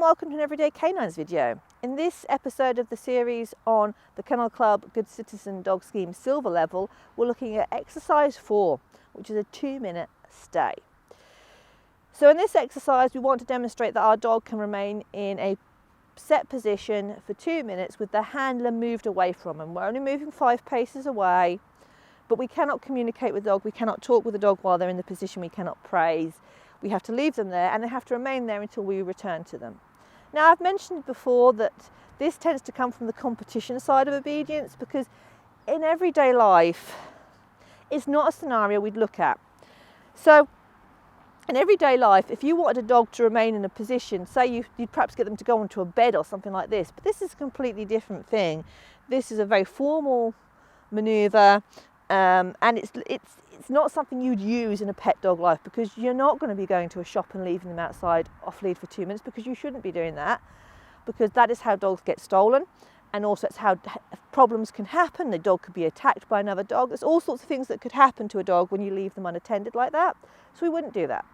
welcome to an Everyday Canines video. In this episode of the series on the Kennel Club Good Citizen Dog Scheme Silver level, we're looking at exercise 4, which is a 2-minute stay. So in this exercise, we want to demonstrate that our dog can remain in a set position for 2 minutes with the handler moved away from him. We're only moving 5 paces away, but we cannot communicate with the dog, we cannot talk with the dog while they're in the position, we cannot praise. We have to leave them there and they have to remain there until we return to them. Now, I've mentioned before that this tends to come from the competition side of obedience, because in everyday life it's not a scenario we'd look at. So in everyday life, if you wanted a dog to remain in a position, say you'd perhaps get them to go onto a bed or something like this, but this is a completely different thing. This is a very formal manoeuvre, and it's not something you'd use in a pet dog life, because you're not going to be going to a shop and leaving them outside off lead for 2 minutes, because you shouldn't be doing that, because that is how dogs get stolen, and also it's how problems can happen. The dog could be attacked by another dog. There's all sorts of things that could happen to a dog when you leave them unattended like that, so we wouldn't do that.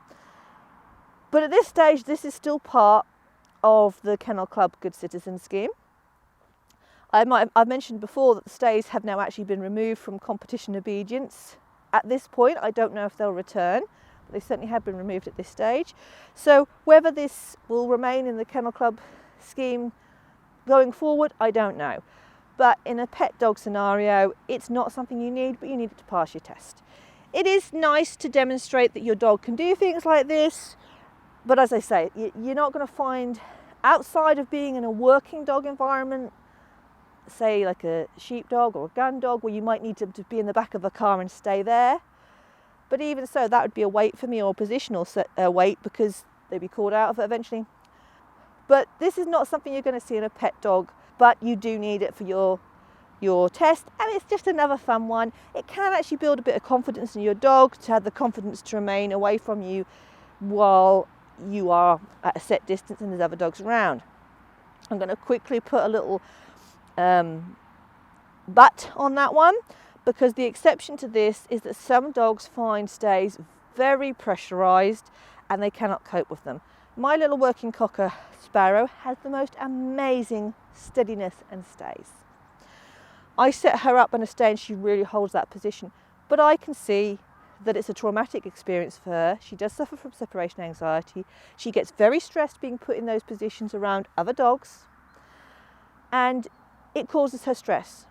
But at this stage, this is still part of the Kennel Club Good Citizen scheme. I've mentioned before that the stays have now actually been removed from competition obedience. At this point, I don't know if they'll return, but they certainly have been removed at this stage. So whether this will remain in the Kennel Club scheme going forward, I don't know. But in a pet dog scenario, it's not something you need, but you need it to pass your test. It is nice to demonstrate that your dog can do things like this, but as I say, you're not going to find, outside of being in a working dog environment, say like a sheepdog or a gun dog, where you might need them to be in the back of a car and stay there. But even so, that would be a wait for me, or a positional wait, because they'd be called out of it eventually. But this is not something you're going to see in a pet dog, but you do need it for your test, and it's just another fun one. It can actually build a bit of confidence in your dog, to have the confidence to remain away from you while you are at a set distance and there's other dogs around. I'm going to quickly put a little but on that one, because the exception to this is that some dogs find stays very pressurized and they cannot cope with them. My little working cocker Sparrow has the most amazing steadiness and stays. I set her up in a stay and she really holds that position, but I can see that it's a traumatic experience for her. She does suffer from separation anxiety. She gets very stressed being put in those positions around other dogs, and it causes her stress.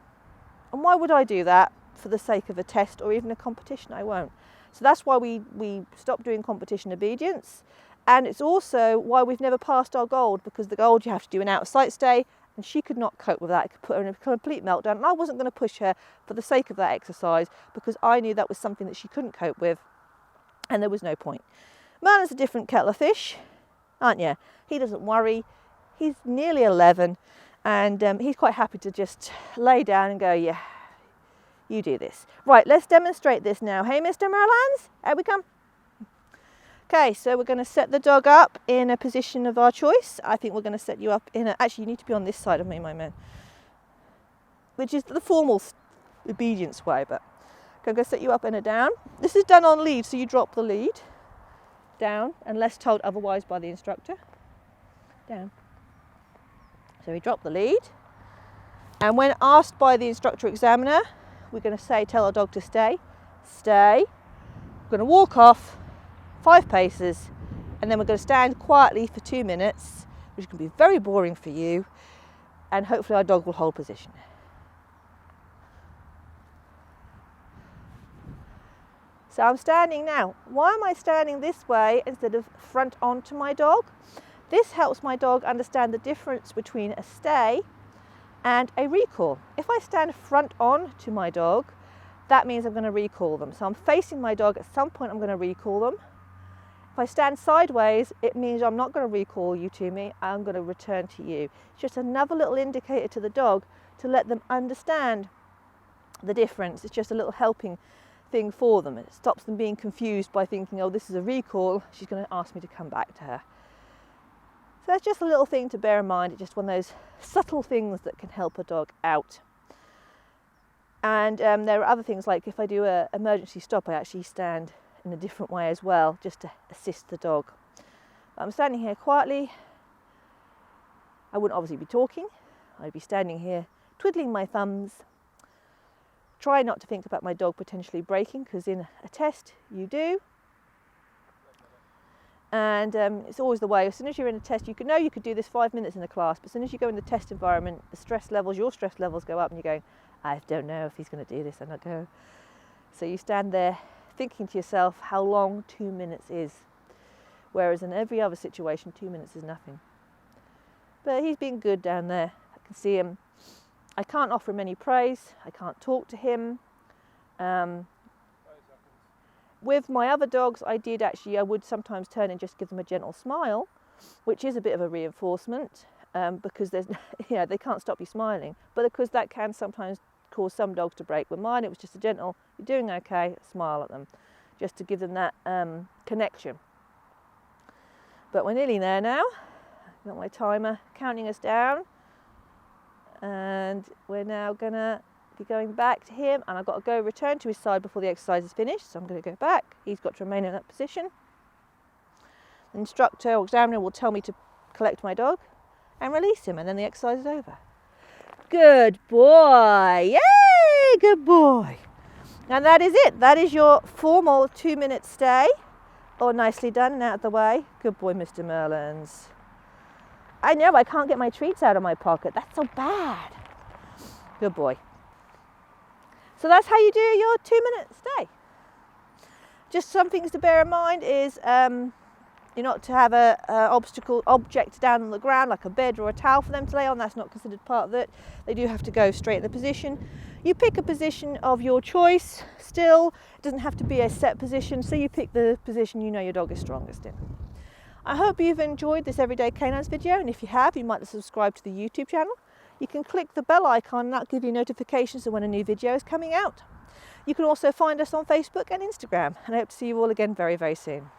And why would I do that for the sake of a test or even a competition? I won't. So that's why we stopped doing competition obedience, and it's also why we've never passed our gold, because the gold you have to do an out-of-sight stay, and she could not cope with that. It could put her in a complete meltdown, and I wasn't going to push her for the sake of that exercise, because I knew that was something that she couldn't cope with, and there was no point. Merlin's a different kettle of fish, aren't you? He doesn't worry. He's nearly 11, and he's quite happy to just lay down and go, yeah, you do this. Right, let's demonstrate this now. Hey, Mr. Merlans, here we come. Okay, so we're going to set the dog up in a position of our choice. I think we're going to set you up in a, actually you need to be on this side of me, my man, which is the formal obedience way, but I'm going to set you up in a down. This is done on lead, so you drop the lead down unless told otherwise by the instructor. Down. So we drop the lead, and when asked by the instructor examiner, we're going to tell our dog to stay. Stay. We're going to walk off 5 paces, and then we're going to stand quietly for 2 minutes, which can be very boring for you, and hopefully our dog will hold position. So I'm standing now. Why am I standing this way instead of front on to my dog? This helps my dog understand the difference between a stay and a recall. If I stand front on to my dog, that means I'm going to recall them. So I'm facing my dog, at some point I'm going to recall them. If I stand sideways, it means I'm not going to recall you to me, I'm going to return to you. It's just another little indicator to the dog to let them understand the difference. It's just a little helping thing for them. It stops them being confused by thinking, oh, this is a recall, she's going to ask me to come back to her. So that's just a little thing to bear in mind. It's just one of those subtle things that can help a dog out. And there are other things, like if I do an emergency stop, I actually stand in a different way as well, just to assist the dog. But I'm standing here quietly, I wouldn't obviously be talking. I'd be standing here twiddling my thumbs. Try not to think about my dog potentially breaking, because in a test you do. And it's always the way, as soon as you're in a test, you could do this 5 minutes in a class, but as soon as you go in the test environment, the stress levels, your stress levels go up, and you're going, I don't know if he's going to do this, and I go. So you stand there thinking to yourself how long 2 minutes is, whereas in every other situation 2 minutes is nothing. But he's been good down there. I can see him. I can't offer him any praise. I can't talk to him. With my other dogs, I would sometimes turn and just give them a gentle smile, which is a bit of a reinforcement, because there's, they can't stop you smiling, but because that can sometimes cause some dogs to break. With mine, it was just a gentle, you're doing okay, smile at them, just to give them that connection. But we're nearly there now. I've got my timer counting us down, and we're now gonna be going back to him, and I've got to go return to his side before the exercise is finished, so I'm going to go back. He's got to remain in that position. The instructor or examiner will tell me to collect my dog and release him, and then the exercise is over. Good boy! Yay! Good boy! And that is it. That is your formal 2 minute stay. Oh, nicely done and out of the way. Good boy, Mr. Merlins. I know, I can't get my treats out of my pocket. That's so bad. Good boy. So that's how you do your 2 minute stay. Just some things to bear in mind is you're not to have a object down on the ground like a bed or a towel for them to lay on. That's not considered part of it. They do have to go straight in the position. You pick a position of your choice still. It doesn't have to be a set position, so you pick the position you know your dog is strongest in. I hope you've enjoyed this Everyday Canines video, and if you have, you might subscribe to the YouTube channel. You can click the bell icon and that'll give you notifications of when a new video is coming out. You can also find us on Facebook and Instagram, and I hope to see you all again very, very soon.